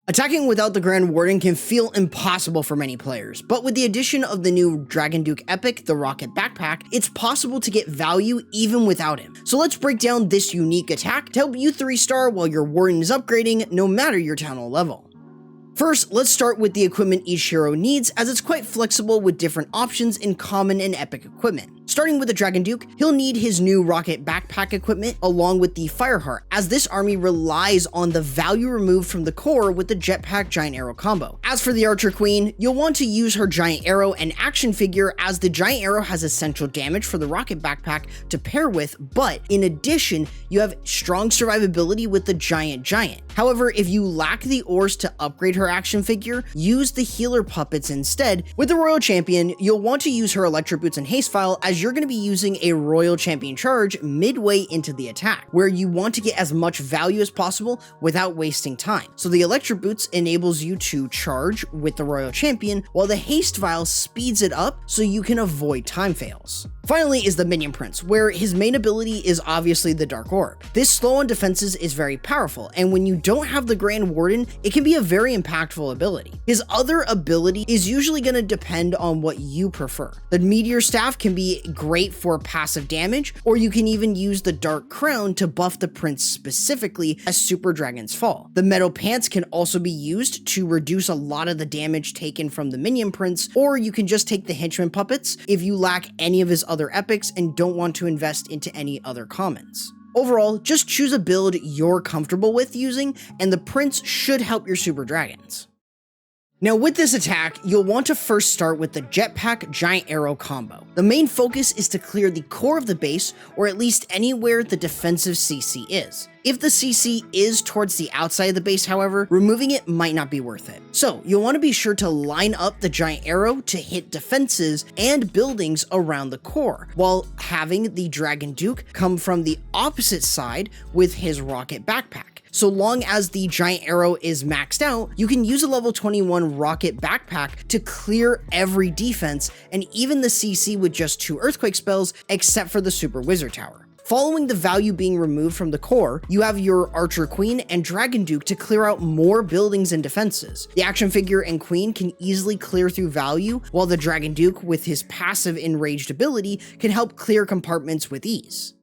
Attacking without the Grand Warden can feel impossible for many players, but with the addition of the new Dragon Duke epic, the Rocket Backpack, it's possible to get value even without him. So let's break down this unique attack to help you 3-star while your Warden is upgrading no matter your town hall level. First, let's start with the equipment each hero needs, as it's quite flexible with different options in common and epic equipment. Starting with the Dragon Duke, he'll need his new Rocket Backpack equipment along with the Fireheart, as this army relies on the value removed from the core with the Jetpack Giant Arrow combo. As for the Archer Queen, you'll want to use her Giant Arrow and action figure, as the Giant Arrow has essential damage for the Rocket Backpack to pair with, but in addition, you have strong survivability with the Giant. However, if you lack the ores to upgrade her action figure, use the Healer Puppets instead. With the Royal Champion, you'll want to use her Electric Boots and Haste File, as you're going to be using a Royal Champion charge midway into the attack, where you want to get as much value as possible without wasting time. So the Electric Boots enables you to charge with the Royal Champion, while the Haste File speeds it up so you can avoid time fails. Finally is the Minion Prince, where his main ability is obviously the Dark Orb. This slow on defenses is very powerful, and when you don't have the Grand Warden, it can be a very impactful ability. His other ability is usually going to depend on what you prefer. The Meteor Staff can be great for passive damage, or you can even use the Dark Crown to buff the Prince specifically as Super Dragons fall. The Metal Pants can also be used to reduce a lot of the damage taken from the Minion Prince, or you can just take the Henchman Puppets if you lack any of his other epics and don't want to invest into any other commons. Overall, just choose a build you're comfortable with using, and the Prince should help your Super Dragons. Now with this attack, you'll want to first start with the Jetpack Giant Arrow combo. The main focus is to clear the core of the base, or at least anywhere the defensive CC is. If the CC is towards the outside of the base, however, removing it might not be worth it. So you'll want to be sure to line up the Giant Arrow to hit defenses and buildings around the core, while having the Dragon Duke come from the opposite side with his Rocket Backpack. So long as the Giant Arrow is maxed out, you can use a level 21 Rocket Backpack to clear every defense and even the CC with just 2 Earthquake spells, except for the Super Wizard Tower. Following the value being removed from the core, you have your Archer Queen and Dragon Duke to clear out more buildings and defenses. The action figure and Queen can easily clear through value, while the Dragon Duke with his passive Enraged ability can help clear compartments with ease.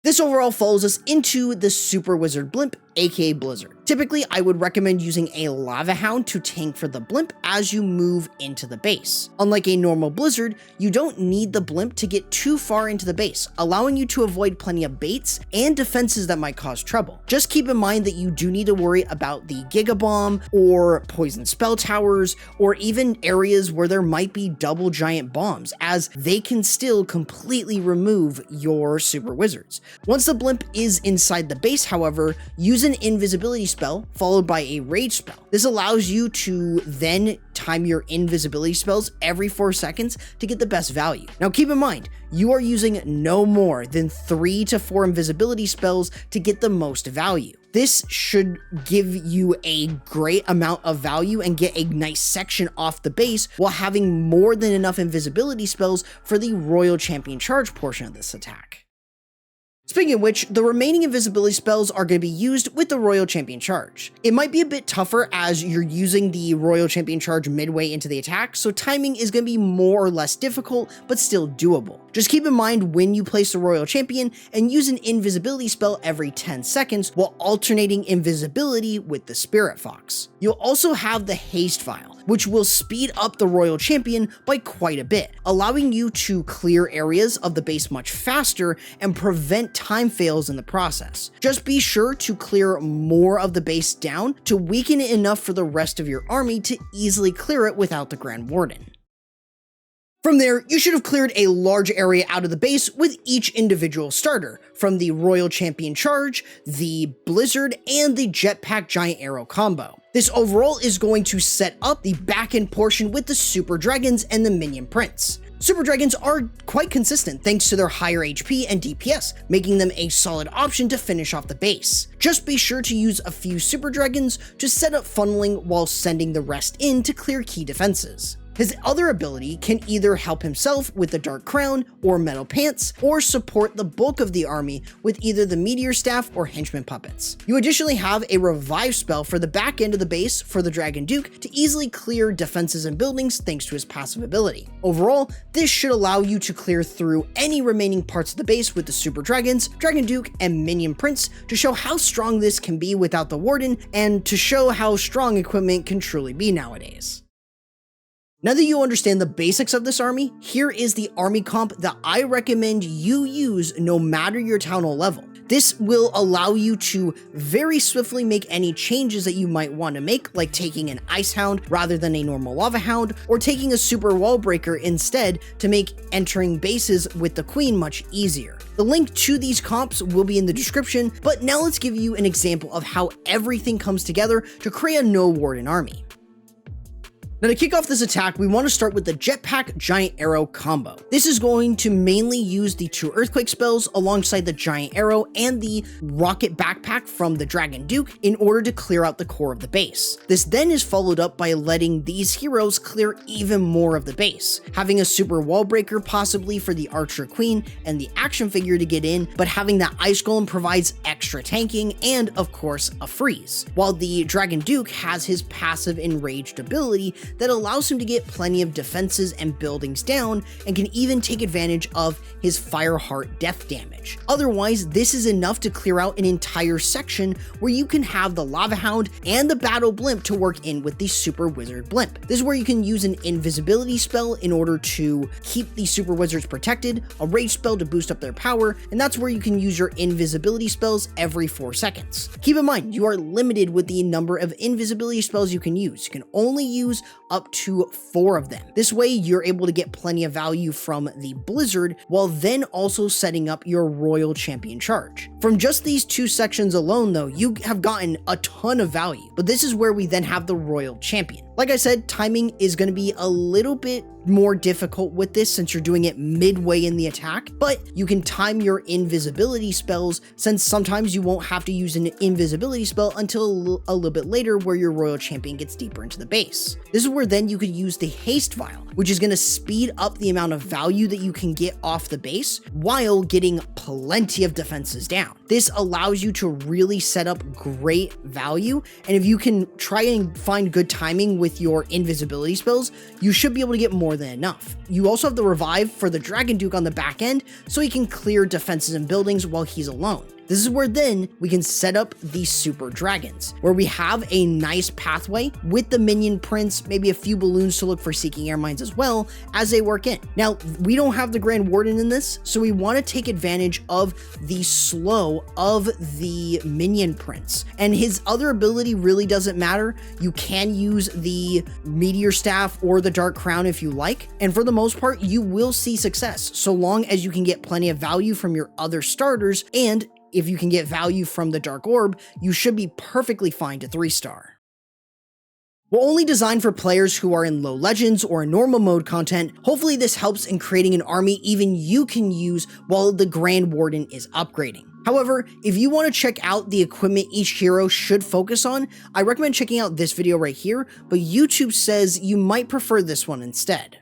This overall follows us into the Super Wizard Blimp, aka Blizzard. Typically, I would recommend using a Lava Hound to tank for the Blimp as you move into the base. Unlike a normal Blizzard, you don't need the Blimp to get too far into the base, allowing you to avoid plenty of baits and defenses that might cause trouble. Just keep in mind that you do need to worry about the Giga Bomb or Poison Spell Towers, or even areas where there might be double giant bombs, as they can still completely remove your Super Wizards. Once the Blimp is inside the base, however, use an invisibility spell followed by a rage spell. This allows you to then time your invisibility spells every 4 seconds to get the best value. Now keep in mind, you are using no more than 3 to 4 invisibility spells to get the most value. This should give you a great amount of value and get a nice section off the base, while having more than enough invisibility spells for the Royal Champion charge portion of this attack. Speaking of which, the remaining invisibility spells are going to be used with the Royal Champion charge. It might be a bit tougher as you're using the Royal Champion charge midway into the attack, so timing is going to be more or less difficult, but still doable. Just keep in mind when you place the Royal Champion and use an invisibility spell every 10 seconds while alternating invisibility with the Spirit Fox. You'll also have the Haste File, which will speed up the Royal Champion by quite a bit, allowing you to clear areas of the base much faster and prevent time fails in the process. Just be sure to clear more of the base down to weaken it enough for the rest of your army to easily clear it without the Grand Warden. From there, you should have cleared a large area out of the base with each individual starter, from the Royal Champion charge, the Blizzard, and the Jetpack Giant Arrow combo. This overall is going to set up the back end portion with the Super Dragons and the Minion Prince. Super Dragons are quite consistent thanks to their higher HP and DPS, making them a solid option to finish off the base. Just be sure to use a few Super Dragons to set up funneling while sending the rest in to clear key defenses. His other ability can either help himself with the Dark Crown or Metal Pants, or support the bulk of the army with either the Meteor Staff or Henchman Puppets. You additionally have a revive spell for the back end of the base for the Dragon Duke to easily clear defenses and buildings thanks to his passive ability. Overall, this should allow you to clear through any remaining parts of the base with the Super Dragons, Dragon Duke, and Minion Prince to show how strong this can be without the Warden, and to show how strong equipment can truly be nowadays. Now that you understand the basics of this army, here is the army comp that I recommend you use no matter your town hall level. This will allow you to very swiftly make any changes that you might want to make, like taking an Ice Hound rather than a normal Lava Hound, or taking a Super Wall Breaker instead to make entering bases with the Queen much easier. The link to these comps will be in the description, but now let's give you an example of how everything comes together to create a no Warden army. Now to kick off this attack, we want to start with the Jetpack Giant Arrow combo. This is going to mainly use the 2 Earthquake spells alongside the Giant Arrow and the Rocket Backpack from the Dragon Duke in order to clear out the core of the base. This then is followed up by letting these heroes clear even more of the base, having a Super Wall Breaker possibly for the Archer Queen and the action figure to get in, but having that Ice Golem provides extra tanking and of course a freeze, while the Dragon Duke has his passive Enraged ability that allows him to get plenty of defenses and buildings down, and can even take advantage of his Fireheart death damage. Otherwise, this is enough to clear out an entire section where you can have the Lava Hound and the Battle Blimp to work in with the Super Wizard Blimp. This is where you can use an invisibility spell in order to keep the Super Wizards protected, a rage spell to boost up their power, and that's where you can use your invisibility spells every 4 seconds. Keep in mind, you are limited with the number of invisibility spells you can use. You can only use up to 4 of them. This way you're able to get plenty of value from the Blizzard while then also setting up your Royal Champion charge. From just these 2 sections alone though, you have gotten a ton of value, but this is where we then have the Royal Champion. Like I said, timing is going to be a little bit more difficult with this since you're doing it midway in the attack, but you can time your invisibility spells since sometimes you won't have to use an invisibility spell until a little bit later where your Royal Champion gets deeper into the base. This is where then you could use the Haste Vial, which is going to speed up the amount of value that you can get off the base while getting plenty of defenses down. This allows you to really set up great value, and if you can try and find good timing with your invisibility spells, you should be able to get more than enough. You also have the revive for the Dragon Duke on the back end, so he can clear defenses and buildings while he's alone. This is where then we can set up the Super Dragons, where we have a nice pathway with the Minion Prince, maybe a few balloons to look for Seeking Air Mines as well as they work in. Now, we don't have the Grand Warden in this, so we want to take advantage of the slow of the Minion Prince. And his other ability really doesn't matter. You can use the Meteor Staff or the Dark Crown if you like, and for the most part, you will see success, so long as you can get plenty of value from your other starters, and if you can get value from the Dark Orb, you should be perfectly fine to 3-star. While only designed for players who are in low legends or in normal mode content, hopefully this helps in creating an army even you can use while the Grand Warden is upgrading. However, if you want to check out the equipment each hero should focus on, I recommend checking out this video right here, but YouTube says you might prefer this one instead.